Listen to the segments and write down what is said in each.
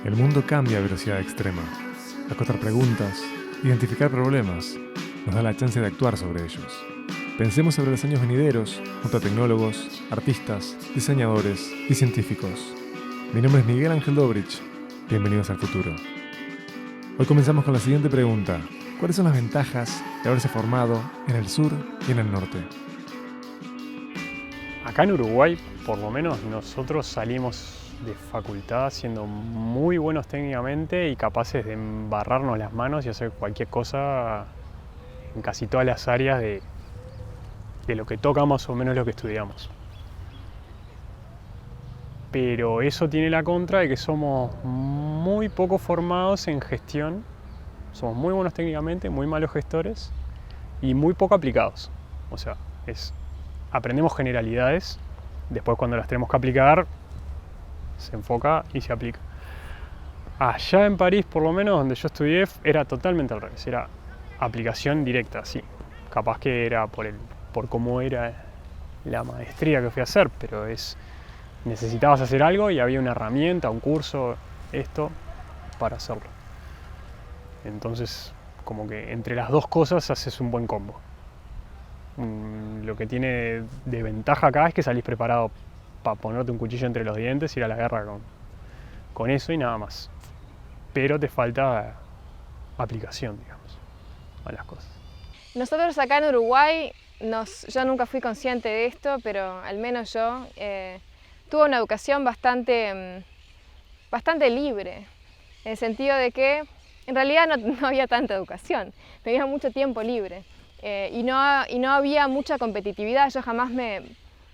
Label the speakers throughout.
Speaker 1: El mundo cambia a velocidad extrema. Acotar preguntas, identificar problemas, nos da la chance de actuar sobre ellos. Pensemos sobre los años venideros, junto a tecnólogos, artistas, diseñadores y científicos. Mi nombre es Miguel Ángel Dobrich. Bienvenidos al futuro. Hoy comenzamos con la siguiente pregunta. ¿Cuáles son las ventajas de haberse formado en el sur y en el norte?
Speaker 2: Acá en Uruguay, por lo menos, nosotros salimos de facultad siendo muy buenos técnicamente y capaces de embarrarnos las manos y hacer cualquier cosa en casi todas las áreas de lo que toca más o menos lo que estudiamos. Pero eso tiene la contra de que somos muy poco formados en gestión, somos muy buenos técnicamente, muy malos gestores y muy poco aplicados. O sea, aprendemos generalidades, después cuando las tenemos que aplicar, se enfoca y se aplica. Allá en París, por lo menos, donde yo estudié, era totalmente al revés, era aplicación directa, sí. Capaz que era por cómo era la maestría que fui a hacer, pero necesitabas hacer algo y había una herramienta, un curso, esto, para hacerlo. Entonces, como que entre las dos cosas haces un buen combo. Lo que tiene de ventaja acá es que salís preparado para ponerte un cuchillo entre los dientes y ir a la guerra con eso y nada más. Pero te falta aplicación, digamos, a las cosas.
Speaker 3: Nosotros acá en Uruguay, yo nunca fui consciente de esto, pero al menos yo tuve una educación bastante libre, en el sentido de que en realidad no había tanta educación, tenía mucho tiempo libre y no había mucha competitividad. Yo jamás no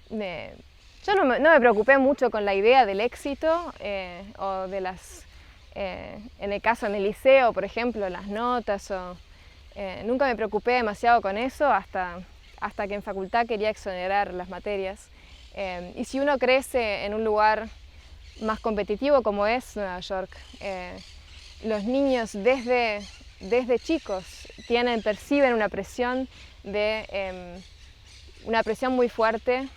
Speaker 3: me preocupé mucho con la idea del éxito o de en el caso en el liceo, por ejemplo, las notas. Nunca me preocupé demasiado con eso hasta que en facultad quería exonerar las materias. Y si uno crece en un lugar más competitivo como es Nueva York, los niños desde chicos perciben una presión muy fuerte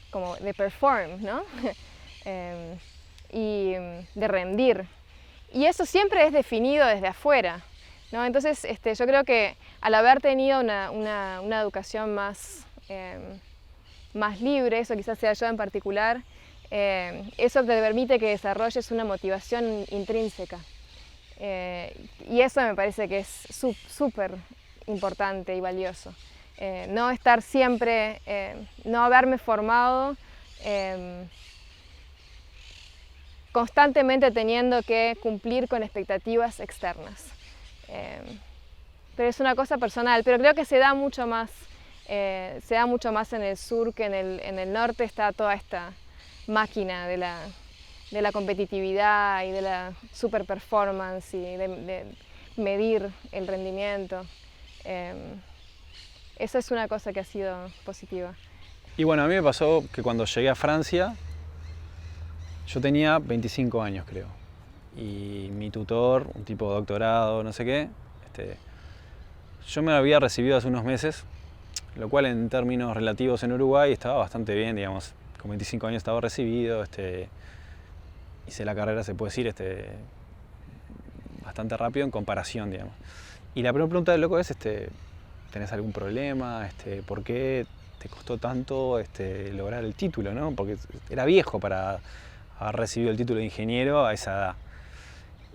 Speaker 3: como de perform, ¿no? Y de rendir. Y eso siempre es definido desde afuera, ¿no? Entonces yo creo que al haber tenido una educación más libre, eso quizás sea yo en particular, eso te permite que desarrolles una motivación intrínseca. Y eso me parece que es súper importante y valioso. No estar siempre, no haberme formado constantemente teniendo que cumplir con expectativas externas. Pero es una cosa personal, pero creo que se da mucho más en el sur que en el norte. Está toda esta máquina de la competitividad y de la super performance y de medir el rendimiento. Eso es una cosa que ha sido positiva.
Speaker 4: Y bueno, a mí me pasó que cuando llegué a Francia, yo tenía 25 años, creo. Y mi tutor, un tipo de doctorado, no sé qué, yo me había recibido hace unos meses, lo cual en términos relativos en Uruguay estaba bastante bien, digamos. Con 25 años estaba recibido, hice la carrera, se puede decir, bastante rápido en comparación, digamos. Y la primera pregunta del loco es, ¿tenés algún problema? ¿Por qué te costó tanto lograr el título, ¿no? Porque era viejo para haber recibido el título de ingeniero a esa edad.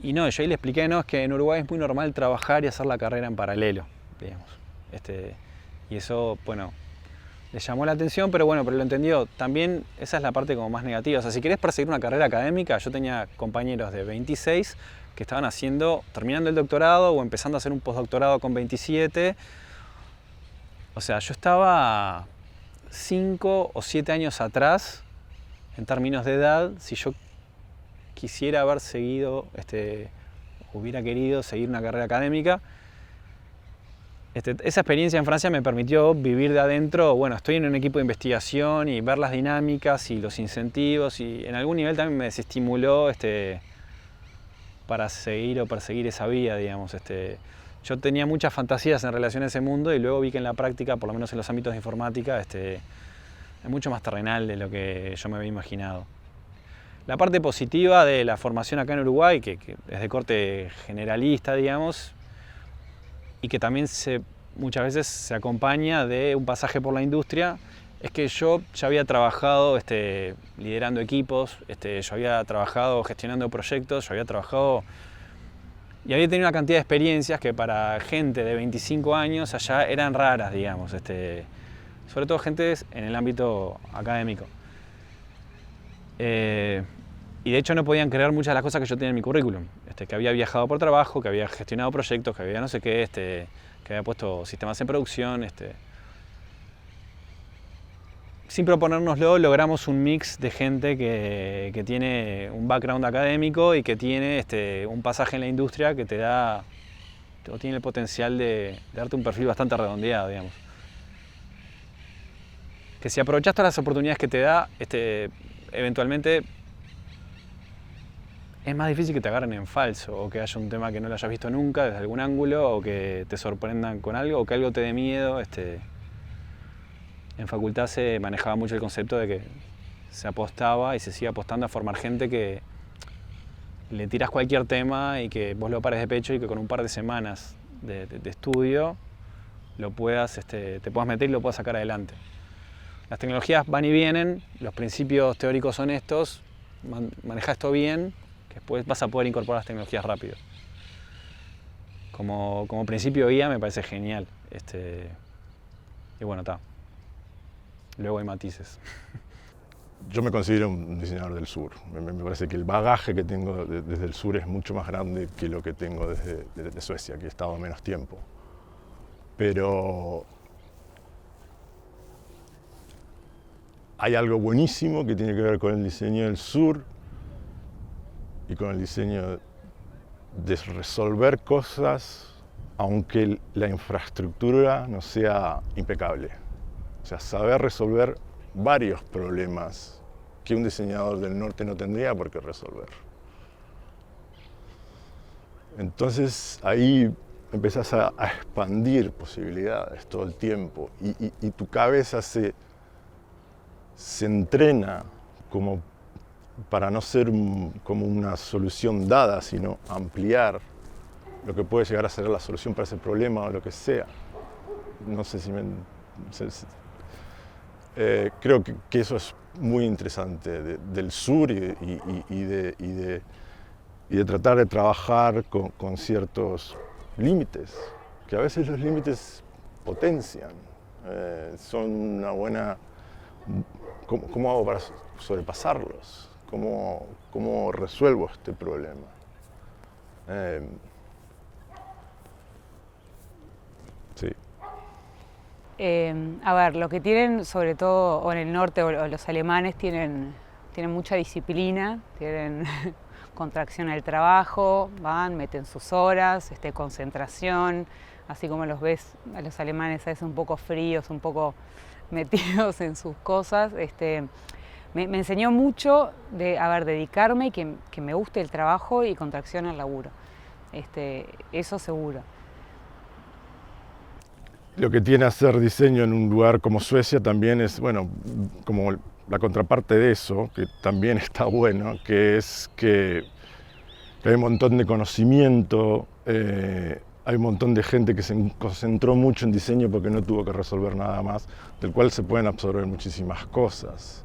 Speaker 4: Y no, yo ahí le expliqué, no, es que en Uruguay es muy normal trabajar y hacer la carrera en paralelo, digamos. Y eso, bueno, le llamó la atención, pero bueno, pero lo entendió. También esa es la parte como más negativa. O sea, si querés perseguir una carrera académica, yo tenía compañeros de 26 que estaban terminando el doctorado o empezando a hacer un postdoctorado con 27. O sea, yo estaba 5 o 7 años atrás en términos de edad. Si yo quisiera haber seguido, hubiera querido seguir una carrera académica, Esa experiencia en Francia me permitió vivir de adentro, bueno, estoy en un equipo de investigación y ver las dinámicas y los incentivos, y en algún nivel también me desestimuló para seguir o perseguir esa vía, digamos. Yo tenía muchas fantasías en relación a ese mundo y luego vi que en la práctica, por lo menos en los ámbitos de informática, es mucho más terrenal de lo que yo me había imaginado. La parte positiva de la formación acá en Uruguay, que es de corte generalista, digamos, y que también muchas veces se acompaña de un pasaje por la industria, es que yo ya había trabajado liderando equipos, yo había trabajado gestionando proyectos, yo había trabajado y había tenido una cantidad de experiencias que para gente de 25 años allá eran raras, digamos, sobre todo gente en el ámbito académico. Y de hecho no podían creer muchas de las cosas que yo tenía en mi currículum, que había viajado por trabajo, que había gestionado proyectos, que había no sé qué, que había puesto sistemas en producción. Sin proponérnoslo, logramos un mix de gente que tiene un background académico y que tiene un pasaje en la industria que tiene el potencial de darte un perfil bastante redondeado, digamos. Que si aprovechas todas las oportunidades que te da, eventualmente es más difícil que te agarren en falso, o que haya un tema que no lo hayas visto nunca desde algún ángulo, o que te sorprendan con algo, o que algo te dé miedo. En facultad se manejaba mucho el concepto de que se apostaba y se sigue apostando a formar gente que le tiras cualquier tema y que vos lo pares de pecho y que con un par de semanas de estudio te puedas meter y lo puedas sacar adelante. Las tecnologías van y vienen, los principios teóricos son estos, maneja esto bien, que después vas a poder incorporar las tecnologías rápido. Como principio guía me parece genial. Y bueno, está. Luego hay matices.
Speaker 5: Yo me considero un diseñador del sur. Me parece que el bagaje que tengo desde el sur es mucho más grande que lo que tengo desde Suecia, que he estado menos tiempo. Pero hay algo buenísimo que tiene que ver con el diseño del sur y con el diseño de resolver cosas, aunque la infraestructura no sea impecable. O sea, saber resolver varios problemas que un diseñador del norte no tendría por qué resolver. Entonces ahí empezás a expandir posibilidades todo el tiempo y tu cabeza se entrena como para no ser como una solución dada, sino ampliar lo que puede llegar a ser la solución para ese problema o lo que sea. No sé si creo que eso es muy interesante del sur y de tratar de trabajar con ciertos límites, que a veces los límites potencian, son una buena... ¿Cómo hago para sobrepasarlos? ¿Cómo resuelvo este problema? Sí.
Speaker 6: A ver, lo que tienen, sobre todo o en el norte o los alemanes, tienen mucha disciplina, tienen contracción al trabajo, meten sus horas, concentración, así como los ves a los alemanes a veces un poco fríos, un poco metidos en sus cosas. Me enseñó mucho de dedicarme y que me guste el trabajo y contracción al laburo. Eso seguro.
Speaker 5: Lo que tiene hacer diseño en un lugar como Suecia también es, bueno, como la contraparte de eso, que también está bueno, que es que hay un montón de conocimiento, hay un montón de gente que se concentró mucho en diseño porque no tuvo que resolver nada más, del cual se pueden absorber muchísimas cosas.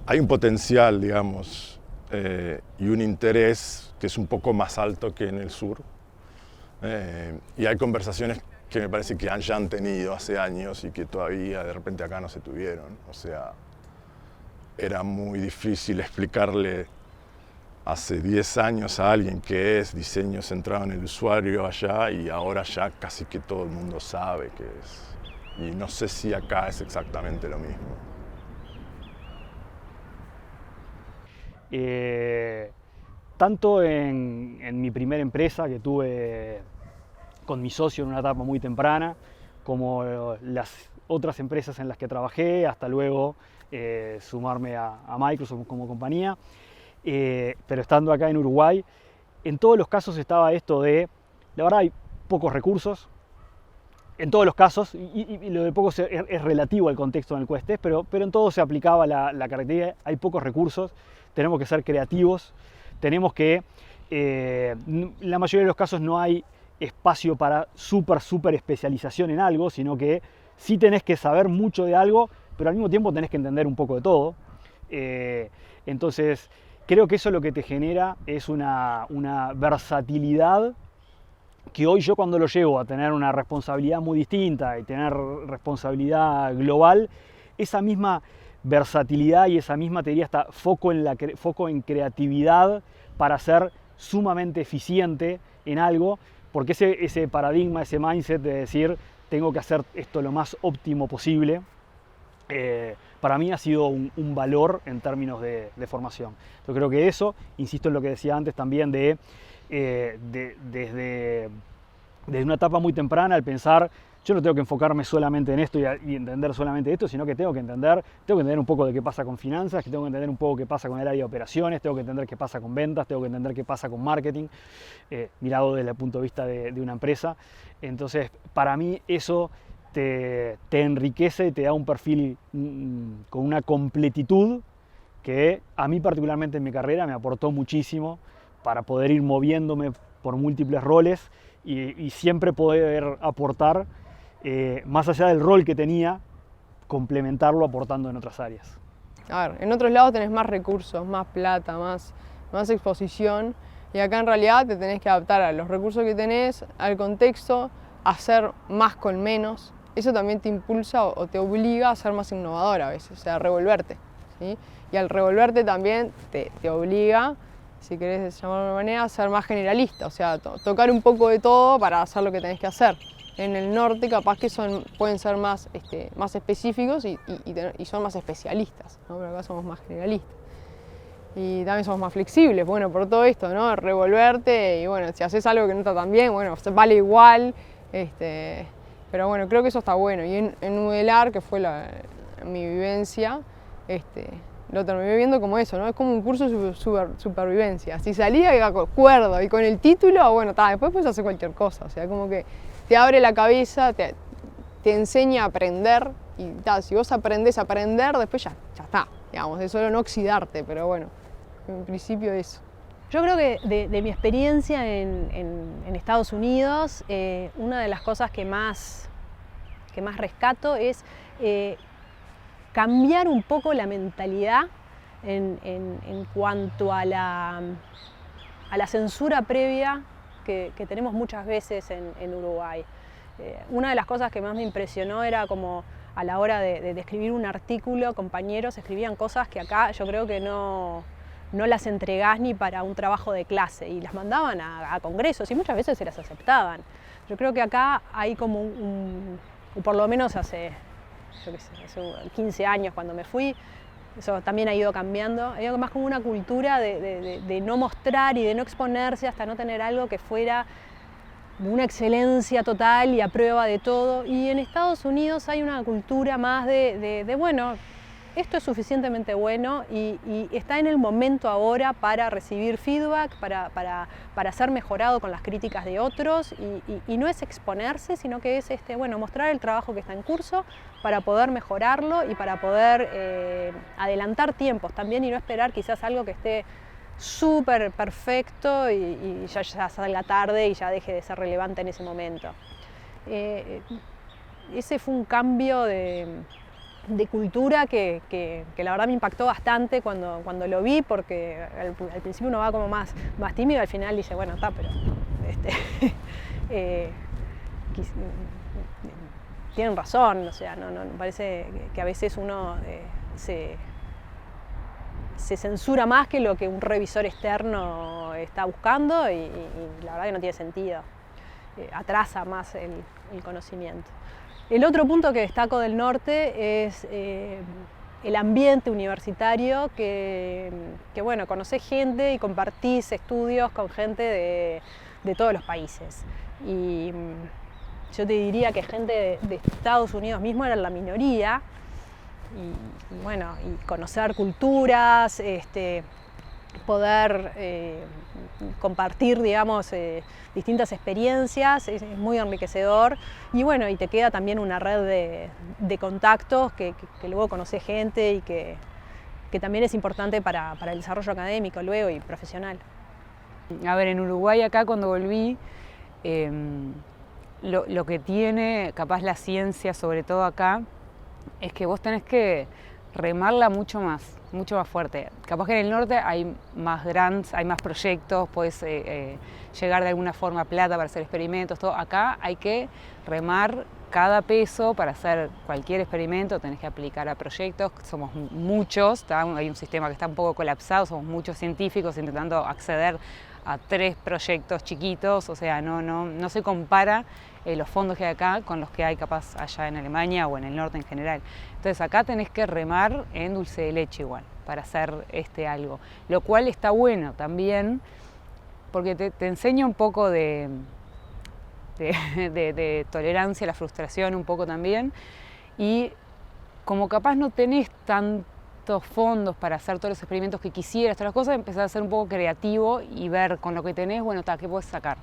Speaker 5: Hay un potencial, digamos, y un interés que es un poco más alto que en el sur, y hay conversaciones que me parece que ya han tenido hace años y que todavía de repente acá no se tuvieron. O sea, era muy difícil explicarle hace 10 años a alguien qué es diseño centrado en el usuario allá, y ahora ya casi que todo el mundo sabe qué es. Y no sé si acá es exactamente lo mismo.
Speaker 7: Tanto en mi primera empresa que tuve con mi socio en una etapa muy temprana, como las otras empresas en las que trabajé, hasta luego sumarme a Microsoft como compañía. Pero estando acá en Uruguay, en todos los casos estaba esto de, la verdad hay pocos recursos, en todos los casos, y lo de pocos es relativo al contexto en el que estés, pero en todo se aplicaba la característica, hay pocos recursos, tenemos que ser creativos, tenemos que, en la mayoría de los casos no hay espacio para súper especialización en algo, sino que sí tenés que saber mucho de algo, pero al mismo tiempo tenés que entender un poco de todo. Entonces, creo que eso lo que te genera es una versatilidad que hoy yo cuando lo llevo a tener una responsabilidad muy distinta y tener responsabilidad global, esa misma versatilidad y esa misma, te diría, hasta foco en creatividad para ser sumamente eficiente en algo, porque ese paradigma, ese mindset de decir tengo que hacer esto lo más óptimo posible, para mí ha sido un valor en términos de formación. Yo creo que eso, insisto en lo que decía antes también desde una etapa muy temprana, al pensar, yo no tengo que enfocarme solamente en esto y entender solamente esto, sino que tengo que entender un poco de qué pasa con finanzas, que tengo que entender un poco qué pasa con el área de operaciones, tengo que entender qué pasa con ventas, tengo que entender qué pasa con marketing, mirado desde el punto de vista de una empresa. Entonces, para mí eso te enriquece y te da un perfil con una completitud que a mí particularmente en mi carrera me aportó muchísimo para poder ir moviéndome por múltiples roles y siempre poder aportar, más allá del rol que tenía, complementarlo aportando en otras áreas.
Speaker 8: A ver, en otros lados tenés más recursos, más plata, más exposición, y acá en realidad te tenés que adaptar a los recursos que tenés, al contexto, hacer más con menos. Eso también te impulsa o te obliga a ser más innovador a veces, o sea, a revolverte, ¿sí? Y al revolverte también te obliga, si querés llamarlo de una manera, a ser más generalista, o sea, tocar un poco de todo para hacer lo que tenés que hacer. En el norte capaz que pueden ser más específicos y son más especialistas, ¿no? Pero acá somos más generalistas. Y también somos más flexibles, bueno, por todo esto, ¿no? Revolverte y bueno, si haces algo que no está tan bien, bueno, vale igual, pero bueno, creo que eso está bueno. Y en Udelar, que fue mi vivencia, lo terminé viendo como eso, ¿no? Es como un curso de supervivencia. Si salía, iba con acuerdo y con el título, bueno, después puedes hacer cualquier cosa. O sea, como que te abre la cabeza, te enseña a aprender y si vos aprendés a aprender, después ya está. Digamos, de solo no oxidarte, pero bueno, en principio eso.
Speaker 9: Yo creo que de mi experiencia en Estados Unidos, una de las cosas que más rescato es cambiar un poco la mentalidad en cuanto a la censura previa que tenemos muchas veces en Uruguay. Una de las cosas que más me impresionó era como a la hora de escribir un artículo, compañeros escribían cosas que acá yo creo que no las entregás ni para un trabajo de clase y las mandaban a congresos y muchas veces se las aceptaban. Yo creo que acá hay como por lo menos hace 15 años cuando me fui, eso también ha ido cambiando, hay más como una cultura de no mostrar y de no exponerse hasta no tener algo que fuera una excelencia total y a prueba de todo. Y en Estados Unidos hay una cultura más bueno, esto es suficientemente bueno y está en el momento ahora para recibir feedback, para ser mejorado con las críticas de otros y no es exponerse, sino que es bueno, mostrar el trabajo que está en curso para poder mejorarlo y para poder adelantar tiempos también y no esperar quizás algo que esté súper perfecto y ya salga tarde y ya deje de ser relevante en ese momento. Ese fue un cambio de cultura que la verdad me impactó bastante cuando lo vi, porque al principio uno va como más tímido, al final dice, bueno, está, pero tienen razón, o sea, no parece que a veces uno se censura más que lo que un revisor externo está buscando y la verdad que no tiene sentido, atrasa más el conocimiento. El otro punto que destaco del norte es el ambiente universitario, que bueno, conocés gente y compartís estudios con gente de todos los países. y yo te diría que gente de Estados Unidos mismo era la minoría, y bueno, y conocer culturas, poder compartir, digamos, distintas experiencias, es muy enriquecedor, y bueno, y te queda también una red de contactos que luego conoces gente y que también es importante para el desarrollo académico luego y profesional.
Speaker 6: A ver, en Uruguay acá cuando volví, lo que tiene capaz la ciencia, sobre todo acá, es que vos tenés que remarla mucho más fuerte. Capaz que en el norte hay más grants, hay más proyectos, puedes llegar de alguna forma a plata para hacer experimentos, todo. Acá hay que remar cada peso para hacer cualquier experimento, tenés que aplicar a proyectos, somos muchos, hay un sistema que está un poco colapsado, somos muchos científicos intentando acceder a 3 proyectos chiquitos, o sea, no se compara los fondos que hay acá con los que hay capaz allá en Alemania o en el norte en general. Entonces acá tenés que remar en dulce de leche igual para hacer algo, lo cual está bueno también porque te enseña un poco de tolerancia a la frustración un poco también, y como capaz no tenés tantos fondos para hacer todos los experimentos que quisieras, todas las cosas, empezás a ser un poco creativo y ver con lo que tenés, bueno, ¿qué puedes sacar?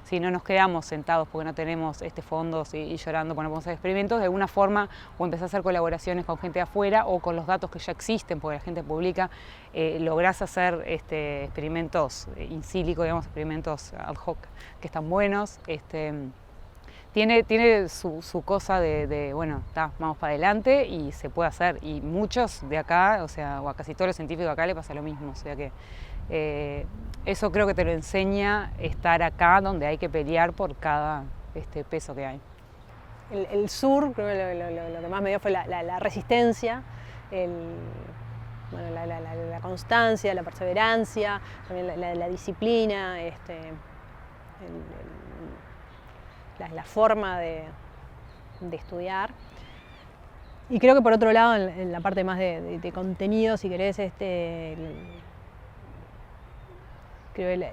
Speaker 6: Si no nos quedamos sentados porque no tenemos fondos y llorando porque no podemos hacer experimentos, de alguna forma o empezás a hacer colaboraciones con gente de afuera o con los datos que ya existen porque la gente publica, lográs hacer experimentos in silico, digamos, experimentos ad hoc que están buenos. Tiene su cosa de bueno, vamos para adelante y se puede hacer. Y muchos de acá, o sea, o a casi todos los científicos de acá le pasa lo mismo, o sea que eso creo que te lo enseña estar acá donde hay que pelear por cada peso que hay.
Speaker 9: El sur, creo que lo que más me dio fue la resistencia, la constancia, la perseverancia, también la disciplina, la forma de estudiar. Y creo que por otro lado, en la parte más de contenido, si querés, creo que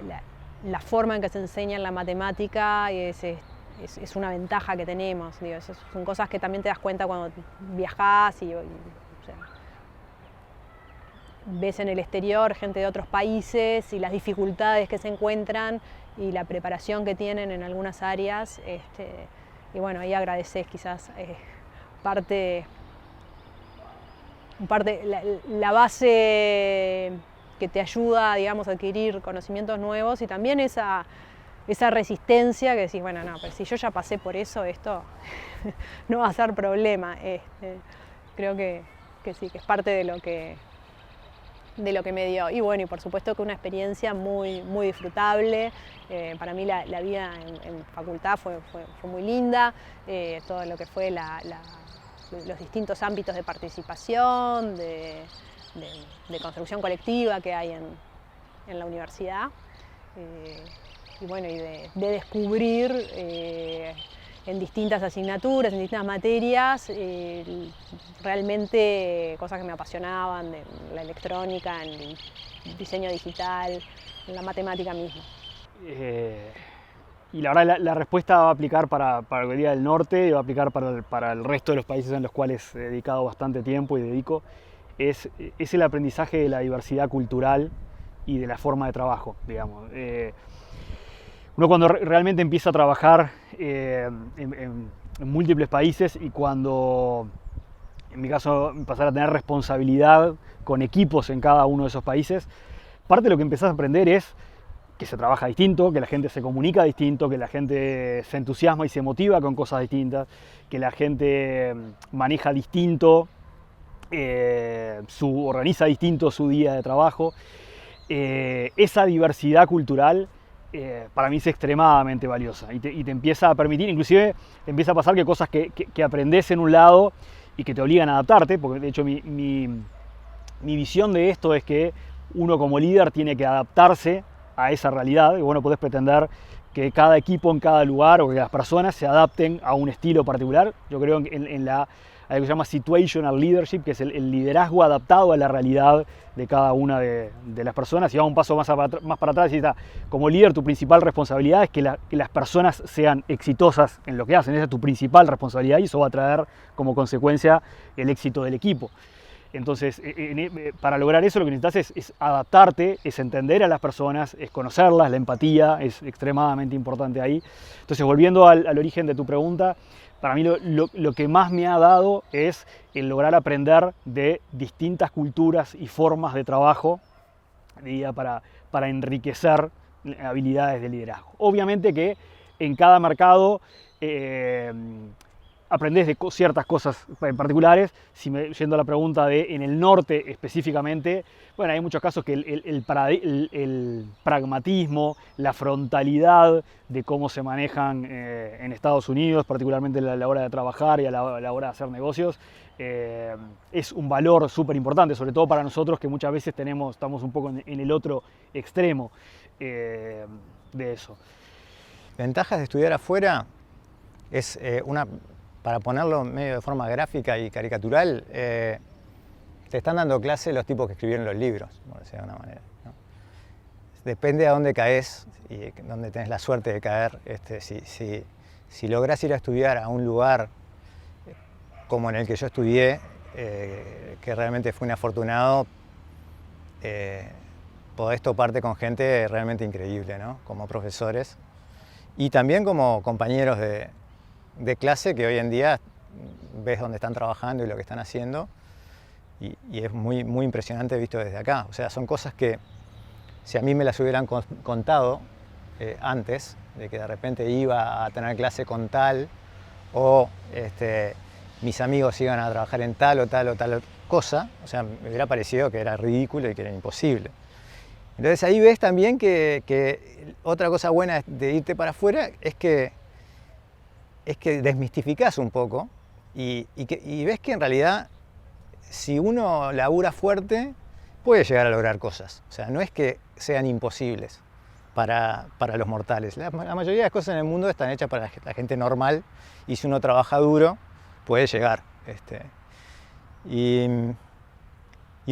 Speaker 9: la forma en que se enseña la matemática es una ventaja que tenemos. Digo, son cosas que también te das cuenta cuando viajás y o sea, ves en el exterior gente de otros países y las dificultades que se encuentran y la preparación que tienen en algunas áreas. Y bueno, ahí agradeces quizás la base que te ayuda, digamos, a adquirir conocimientos nuevos y también esa resistencia que decís, bueno, no, pero si yo ya pasé por eso, esto no va a ser problema. Creo que sí, que es parte de lo que me dio. Y bueno, y por supuesto que una experiencia muy, muy disfrutable. Para mí la vida en facultad fue muy linda. Todo lo que fue los distintos ámbitos de participación, de construcción colectiva que hay en la universidad. Y bueno, y de descubrir en distintas asignaturas, en distintas materias, realmente cosas que me apasionaban, de la electrónica, el diseño digital, la matemática misma.
Speaker 7: Y la verdad la respuesta va a aplicar para Corea del Norte y va a aplicar para el resto de los países en los cuales he dedicado bastante tiempo y dedico. Es el aprendizaje de la diversidad cultural y de la forma de trabajo, digamos. Uno cuando realmente empieza a trabajar en múltiples países y cuando, en mi caso, empezar a tener responsabilidad con equipos en cada uno de esos países, parte de lo que empezás a aprender es que se trabaja distinto, que la gente se comunica distinto, que la gente se entusiasma y se motiva con cosas distintas, que la gente maneja distinto, organiza distinto su día de trabajo. Esa diversidad cultural para mí es extremadamente valiosa y te empieza a permitir, inclusive empieza a pasar que cosas que aprendés en un lado y que te obligan a adaptarte, porque de hecho mi visión de esto es que uno como líder tiene que adaptarse a esa realidad y vos no podés pretender que cada equipo en cada lugar o que las personas se adapten a un estilo particular. Yo creo en la algo que se llama situational leadership, que es el liderazgo adaptado a la realidad de cada una de las personas. Y vamos un paso más para atrás y está, como líder tu principal responsabilidad es que las personas sean exitosas en lo que hacen. Esa es tu principal responsabilidad y eso va a traer como consecuencia el éxito del equipo. Entonces, para lograr eso lo que necesitas es adaptarte, es entender a las personas, es conocerlas, la empatía es extremadamente importante ahí. Entonces, volviendo al origen de tu pregunta, para mí lo que más me ha dado es el lograr aprender de distintas culturas y formas de trabajo para enriquecer habilidades de liderazgo. Obviamente que en cada mercado aprendés de ciertas cosas en particulares. Yendo a la pregunta de en el norte específicamente, bueno, hay muchos casos que el pragmatismo, la frontalidad de cómo se manejan en Estados Unidos, particularmente a la hora de trabajar y a la hora de hacer negocios, es un valor súper importante, sobre todo para nosotros que muchas veces estamos un poco en el otro extremo de eso.
Speaker 10: Ventajas de estudiar afuera es para ponerlo medio de forma gráfica y caricatural, te están dando clase los tipos que escribieron los libros, por decirlo de alguna manera, ¿no? Depende a dónde caes y dónde tenés la suerte de caer. Si lográs ir a estudiar a un lugar como en el que yo estudié, que realmente fue un afortunado, podés toparte con gente realmente increíble, ¿no? Como profesores y también como compañeros de clase que hoy en día ves dónde están trabajando y lo que están haciendo y es muy, muy impresionante visto desde acá. O sea, son cosas que si a mí me las hubieran contado antes, de que de repente iba a tener clase con tal o mis amigos iban a trabajar en tal o tal cosa, o sea, me hubiera parecido que era ridículo y que era imposible. Entonces ahí ves también que otra cosa buena de irte para afuera es que desmistificás un poco y ves que en realidad si uno labura fuerte puede llegar a lograr cosas. O sea, no es que sean imposibles para los mortales. La mayoría de las cosas en el mundo están hechas para la gente normal y si uno trabaja duro puede llegar. Y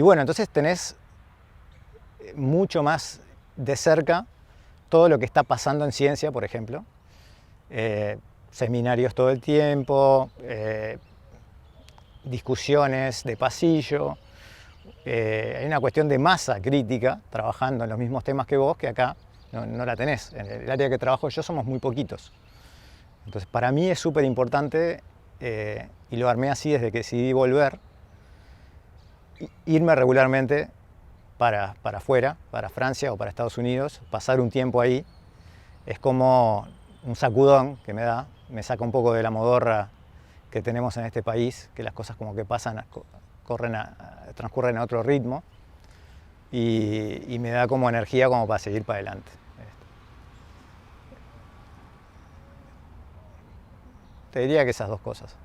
Speaker 10: bueno, entonces tenés mucho más de cerca todo lo que está pasando en ciencia, por ejemplo. Seminarios todo el tiempo, discusiones de pasillo. Hay una cuestión de masa crítica trabajando en los mismos temas que vos, que acá no la tenés. En el área que trabajo yo somos muy poquitos. Entonces para mí es súper importante, y lo armé así desde que decidí volver, irme regularmente para afuera, para Francia o para Estados Unidos, pasar un tiempo ahí. Es como un sacudón que me saca un poco de la modorra que tenemos en este país, que las cosas como que pasan, transcurren a otro ritmo y me da como energía como para seguir para adelante. Te diría que esas dos cosas.